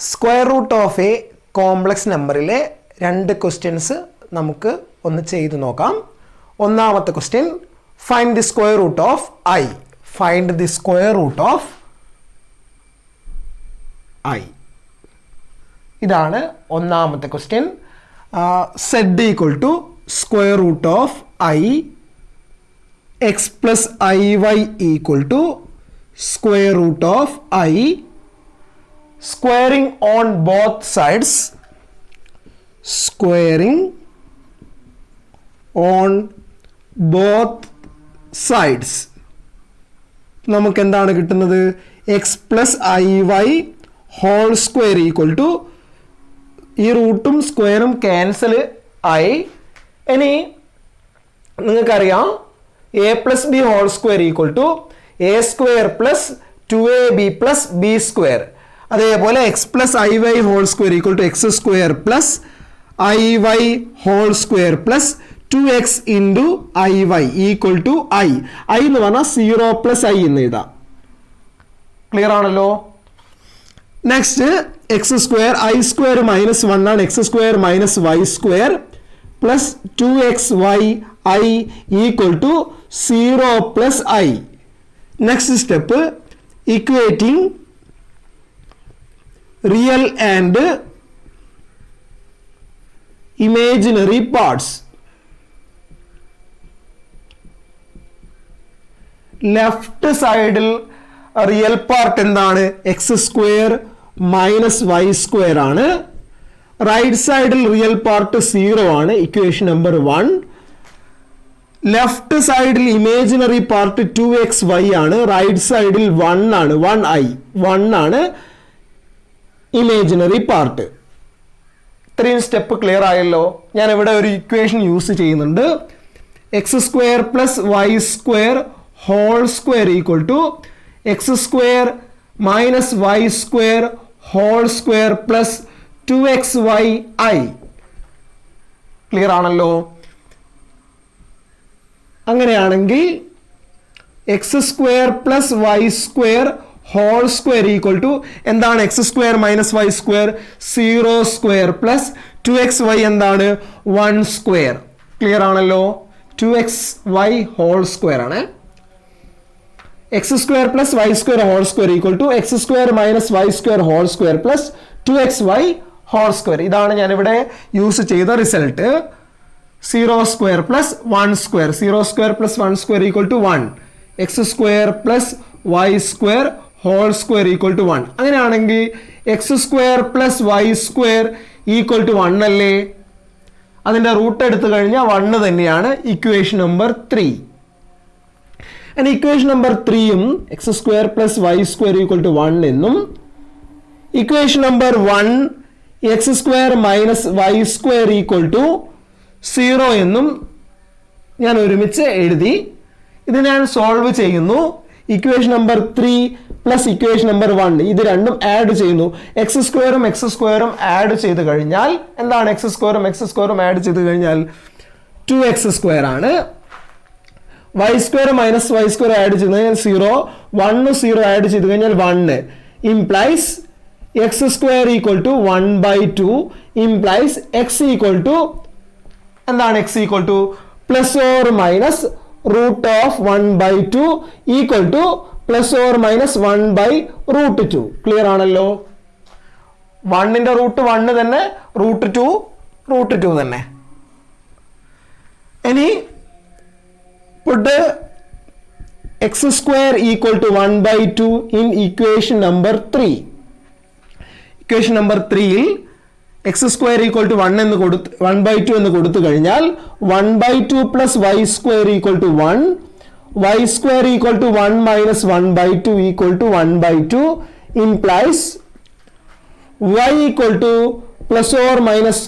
Square root of a complex നമ്പറിലെ രണ്ട് questions നമുക്ക് ഒന്ന് ചെയ്തു നോക്കാം. ഒന്നാമത്തെ question, find the square root of I. Find the square root of I. ഇതാണ് ഒന്നാമത്തെ question. Z equal to square root of I x plus I Y equal to square root of I. Squaring on both sides, squaring on both sides, നമുക്ക് എന്താണ് കിട്ടുന്നത്? X plus I Y whole square equal to, ഈ റൂട്ടും സ്ക്വയറും cancel ആയി. ഇനി നിങ്ങൾക്കറിയാം A plus B whole square equal to A square plus 2ab plus B square. അതേപോലെ X plus I Y whole square equal to X square plus I Y whole square plus 2x into I Y equal to I. I എന്ന് പറഞ്ഞാൽ 0 plus I എന്ന് എഴുതാം. Clear ആണല്ലോ? Next X square, I square minus 1 ആണ്, X square minus Y square plus 2xy I equal to 0 plus I. Next step, equating real and imaginary parts. Left സൈഡിൽ real part എന്താണ്? X square minus Y square ആണ്. Right സൈഡിൽ real part 0 ആണ്. Equation number 1. Left സൈഡിൽ imaginary part 2xy ആണ്. Right സൈഡിൽ 1 ആണ്. 1 ആണ് ഇമേജിനറി പാർട്ട്. ഇത്രയും സ്റ്റെപ്പ് ക്ലിയർ ആയല്ലോ? ഞാൻ ഇവിടെ ഒരു ഇക്വേഷൻ യൂസ് ചെയ്യുന്നുണ്ട്. X square plus Y square whole square equal to X square minus Y square whole square plus 2xy I. Clear ആണല്ലോ? അങ്ങനെയാണെങ്കിൽ X square plus Y square whole square equal to എന്താണ്? X square minus Y square 0 square plus 2xy എന്താണ്? 1 square. Clear ആണല്ലോ? 2xy whole square ആണ്. X square plus Y square whole square equal to X square minus Y square whole square plus 2xy whole square. ഇതാണ് ഞാനിവിടെ use ചെയ്ത result. 0 square plus 1 square, 0 square plus 1 square equal to 1. X square plus Y square whole square equal to 1. അങ്ങനെയാണെങ്കിൽ X square plus Y square equal to 1 അല്ലേ? അതിൻ്റെ root എടുത്തു കഴിഞ്ഞാൽ 1 തന്നെയാണ്. Equation number 3. Equation number 3യും X square plus Y square equal to 1 എന്നും, equation number 1 X square minus Y square equal to 0 എന്നും ഞാൻ ഒരുമിച്ച് എഴുതി. ഇത് ഞാൻ സോൾവ് ചെയ്യുന്നു. Equation number 3 plus equation number 1 ഇത് രണ്ടും ആഡ് ചെയ്യുന്നു. എക്സ് സ്ക്വയറും ആഡ് ചെയ്ത് കഴിഞ്ഞാൽ എന്താണ്? എക്സ് സ്ക്വയറും ആഡ് ചെയ്ത് കഴിഞ്ഞാൽ 2x സ്ക്വയർ ആണ്. Y square minus Y square add ചെയ്ത് കഴിഞ്ഞാൽ 0, 1 0 ആഡ് ചെയ്ത് കഴിഞ്ഞാൽ 1 implies X square equal to 1/2 implies X equal to എന്താണ്? X equal to plus or minus root of 1/2 equal to plus or minus 1/√2. Clear ആണല്ലോ? 1ന്റെ root 1 തന്നെ, root 2 തന്നെ. ഇനി put X square equal to 1/2 in equation number 3. Equation number 3യിൽ X square equal to 1/2 എന്ന് കൊടുത്തു കഴിഞ്ഞാൽ 1/2 plus Y square equal to 1, y square equal to 1 minus 1/2 equal to 1/2 implies y equal to plus or minus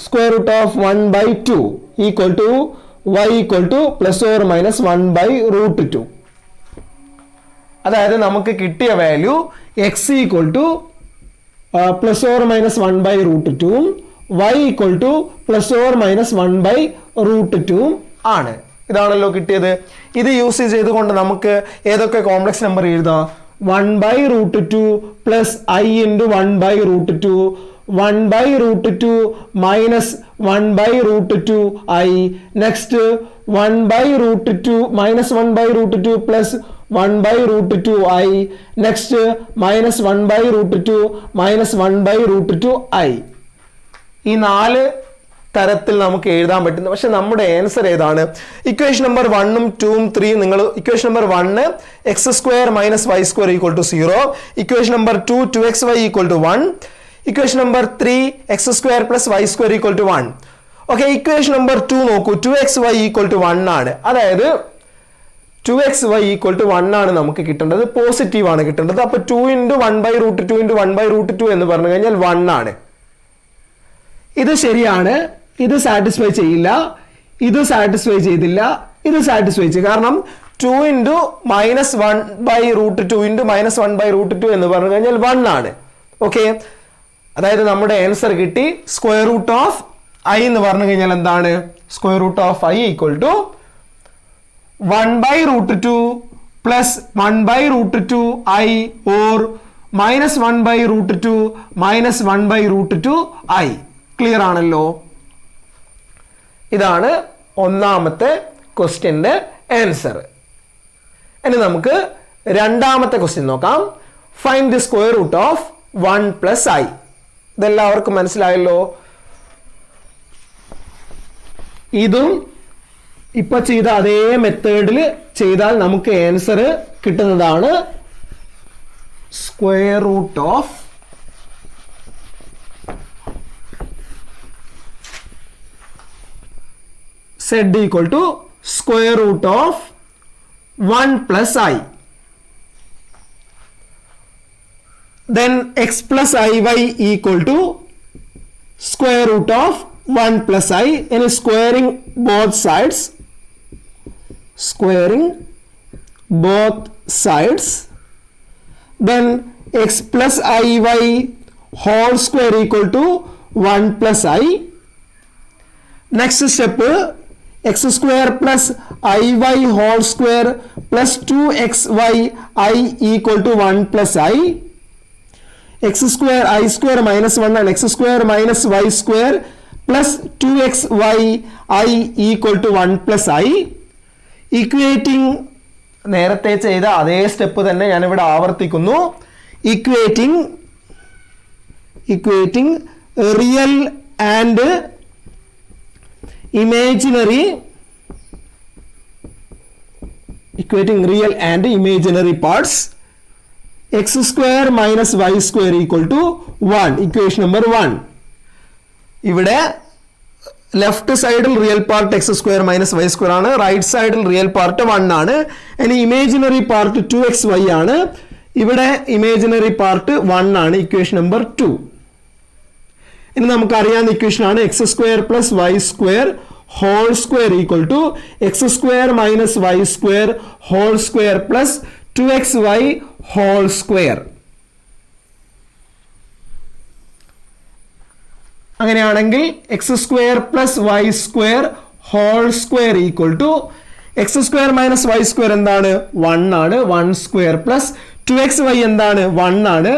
square root of 1/2 equal to y equal to plus or minus 1/√2. അതായത് നമുക്ക് കിട്ടിയ value x equal to plus or minus 1/√2 y equal to plus or minus 1/√2 ആണ്. ഇതാണല്ലോ കിട്ടിയത്. ഇത് use ചെയ്തുകൊണ്ട് നമുക്ക് ഏതൊക്കെ കോംപ്ലക്സ് നമ്പർ എഴുതാം? 1/√2 plus I into 1/√2, 1/√2 minus 1/√2 I. Next 1/√2 minus 1/√2 plus 1/√2 I. Next minus 1/√2 minus 1/√2 I. ഈ 4 തരത്തിൽ നമുക്ക് എഴുതാൻ പറ്റുന്നത്. പക്ഷെ നമ്മുടെ ആൻസർ ഏതാണ്? ഇക്വേഷൻ നമ്പർ 1ഉം 2ഉം 3ഉം നിങ്ങൾ equation number 1 x² minus y² equal to 0, equation number 2 2xy equal to 1, equation number 3 x² plus y² equal to 1. Okay, equation number 2 നോക്കൂ, 2xy equal to 1 ആണ്. അതായത് 2xy equal to 1 ആണ് നമുക്ക് കിട്ടേണ്ടത്, positive ആണ് കിട്ടേണ്ടത്. അപ്പൊ 2 into 1/√2 into 1/√2 എന്ന് പറഞ്ഞു കഴിഞ്ഞാൽ 1 ആണ്. ഇത് ശരിയാണ്, ഇത് സാറ്റിസ്ഫൈ ചെയ്യില്ല, ഇത് സാറ്റിസ്ഫൈ ചെയ്തില്ല, ഇത് സാറ്റിസ്ഫൈ ചെയ്യും. കാരണം 2 into minus 1/√2 into minus 1/√2 എന്ന് പറഞ്ഞു കഴിഞ്ഞാൽ 1 ആണ്. ഓക്കെ, അതായത് നമ്മുടെ ആൻസർ കിട്ടി. സ്ക്വയർ റൂട്ട് ഓഫ് I എന്ന് പറഞ്ഞു കഴിഞ്ഞാൽ എന്താണ്? Square root of I equal to 1/√2 plus 1/√2 I or minus 1/√2 minus 1/√2 I. Clear ആണല്ലോ? ഇതാണ് ഒന്നാമത്തെ ക്വസ്റ്റ്യന്റെ ആൻസർ. ഇനി നമുക്ക് രണ്ടാമത്തെ ക്വസ്റ്റ്യൻ നോക്കാം. Find the square root of 1 plus I. ഇതെല്ലാവർക്കും മനസ്സിലായല്ലോ? ഇതും ഇപ്പൊ ചെയ്ത അതേ മെത്തേഡിൽ ചെയ്താൽ നമുക്ക് ആൻസർ കിട്ടുന്നതാണ്. Square root of Z equal to square root of 1 plus I. Then x plus iy equal to square root of 1 plus I. And squaring both sides. Squaring both sides. Then x plus iy whole square equal to 1 plus I. Next step, x square plus iy whole square plus 2xy I equal to 1 plus I. X square I square minus 1 and x square minus y square plus 2xy I equal to 1 plus I. Equating നേരത്തെ ചെയ്ത അതേ step തന്നെ ഞാൻ ഇവിടെ ആവർത്തിക്കുന്നു. Equating real and imaginary, equating real and imaginary parts. X square minus y square equal to 1. Equation number 1. ഇവിടെ left സൈഡിൽ real part x square minus Y square ആണ്, റൈറ്റ് സൈഡിൽ റിയൽ പാർട്ട് 1 ആണ്. ഇനി ഇമേജിനറി പാർട്ട് 2xy ആണ്. ഇവിടെ imaginary part 1 ആണ്. Equation number 2. ഇനി നമുക്ക് അറിയാവുന്ന ഇക്വേഷൻ ആണ് X square plus Y square whole square equal to X square minus Y square whole square plus 2xy whole square. അങ്ങനെയാണെങ്കിൽ X square plus Y square whole square equal to X square minus Y square എന്താണ്? 1 ആണ്. 1 square plus 2xy എന്താണ്? 1 ആണ്.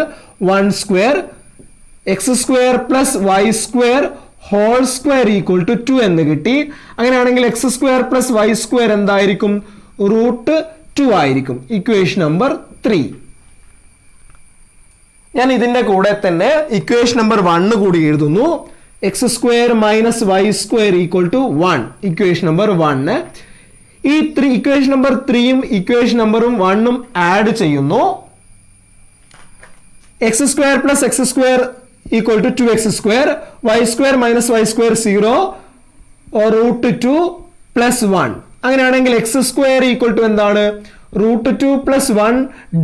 1 square x square plus Y square whole square equal to 2 എന്ന് കിട്ടി. അങ്ങനെയാണെങ്കിൽ X square plus Y square എന്തായിരിക്കും? Root 2 ആയിരിക്കും. Equation number 3. ഞാൻ ഇതിന്റെ കൂടെ തന്നെ ഇക്വേഷൻ നമ്പർ 1 കൂടി എഴുതുന്നു. X square minus Y square equal to 1. Equation number 1. ഈ ഇക്വേഷൻ നമ്പർ 3യും ഇക്വേഷൻ നമ്പറും 1ഉം ആഡ് ചെയ്യുന്നു. X square plus x square equal to 2x square, y square minus Y square 0, root 2 plus 1. അങ്ങനെയാണെങ്കിൽ X square equal to എന്താണ്? Root 2 plus 1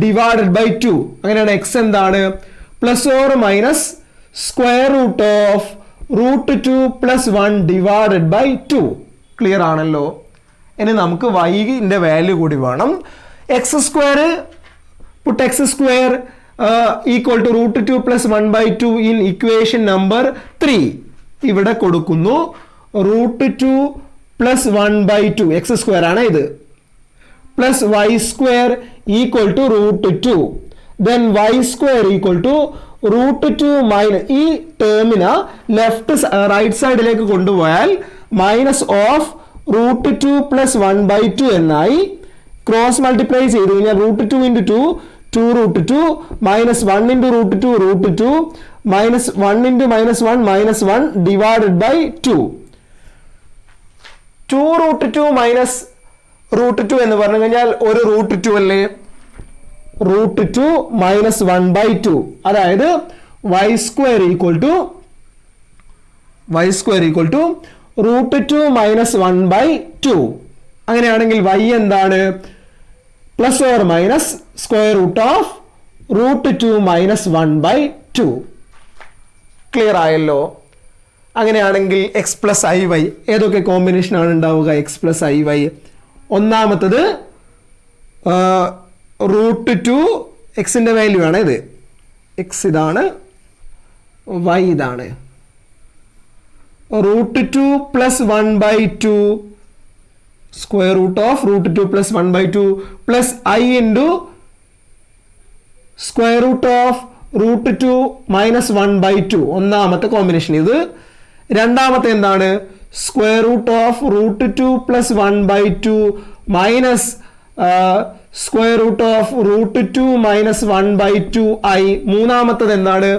divided by 2. അങ്ങനെയാണ് x എന്താണ്? Plus or minus square root of root 2 plus 1 divided by 2. Clear ആണല്ലോ? ഇനി നമുക്ക് വൈന്റെ value കൂടി വേണം. X square put X square equal to root 2 plus 1 by 2 in equation number 3. ഇവിടെ കൊടുക്കുന്നു root 2 plus 1 by 2 x square ആണ് ഇത്, plus Y square equal to root 2. then y square equal to √2 minus ഈ ടേമിന് left right സൈഡിലേക്ക് കൊണ്ടുപോയാൽ minus of √2 plus 1/2 എന്നായി. Cross multiply ചെയ്ത് കഴിഞ്ഞാൽ √2 × 2 2√2 minus 1 × √2 √2 minus 1 × -1 divided by 2. 2√2 minus √2 എന്ന് പറഞ്ഞു കഴിഞ്ഞാൽ ഒരു √2 അല്ലേ, √2 മൈനസ് 1/2, അതായത് y square equal to √2 minus 1/2. അങ്ങനെയാണെങ്കിൽ y എന്താണ്? Plus or minus square root of √2 minus 1/2. Clear ആയല്ലോ? അങ്ങനെയാണെങ്കിൽ x പ്ലസ് ഐ വൈ ഏതൊക്കെ കോമ്പിനേഷനാണ് ഉണ്ടാവുക? x പ്ലസ് ഐ വൈ ഒന്നാമത്തത് √2 എക്സിൻ്റെ വാല്യൂ ആണ് ഇത്, എക്സ് ഇതാണ്, വൈ ഇതാണ്. √2 plus 1/2 square root of √2 plus 1/2 plus I into square root of √2 minus 1/2 ഒന്നാമത്തെ കോമ്പിനേഷൻ ഇത്. രണ്ടാമത്തെ എന്താണ്? Square root of √2 plus 1/2 minus square root of √2 minus 1/2 I. മൂന്നാമത്തത് എന്താണ്?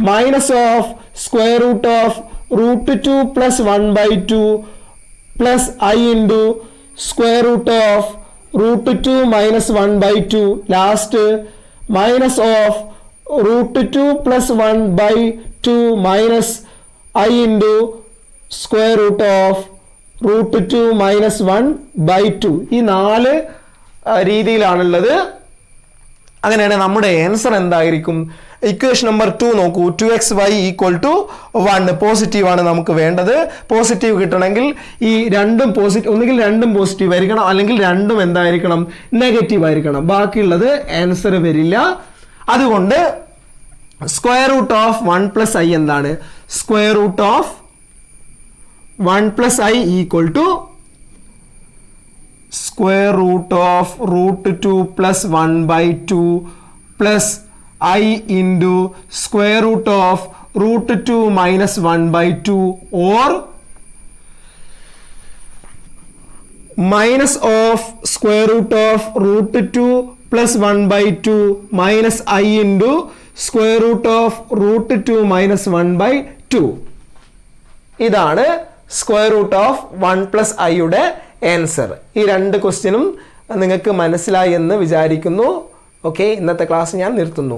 Minus of square root of √2 plus 1/2 plus I into square root of √2 minus 1/2. Last minus of √2 plus 1/2 minus I into square root of √2 minus 1/2. ഈ 4 രീതിയിലാണുള്ളത്. അങ്ങനെയാണ് നമ്മുടെ answer എന്തായിരിക്കും? Equation number 2 നോക്കൂ. 2xy equal to 1 positive ആണ് നമുക്ക് വേണ്ടത്. Positive കിട്ടണമെങ്കിൽ ഈ രണ്ടും പോസിറ്റീവ്, ഒന്നുകിൽ രണ്ടും പോസിറ്റീവ് ആയിരിക്കണം, അല്ലെങ്കിൽ രണ്ടും എന്തായിരിക്കണം? നെഗറ്റീവ് ആയിരിക്കണം. ബാക്കിയുള്ളത് ആൻസർ വരില്ല. അതുകൊണ്ട് square root of 1 plus I എന്താണ്? Square root of 1 plus I equal to square root of √2 plus 1/2 plus I into square root of √2 minus 1/2 or minus of square root of √2 plus 1/2 minus I into square root of √2 minus 1/2. ഇതാണ് square root of 1 plus ഐയുടെ answer. ഈ രണ്ട് ക്വസ്റ്റ്യനും നിങ്ങൾക്ക് മനസ്സിലായി എന്ന് വിചാരിക്കുന്നു. Okay, ഇന്നത്തെ ക്ലാസ് ഞാൻ നിർത്തുന്നു.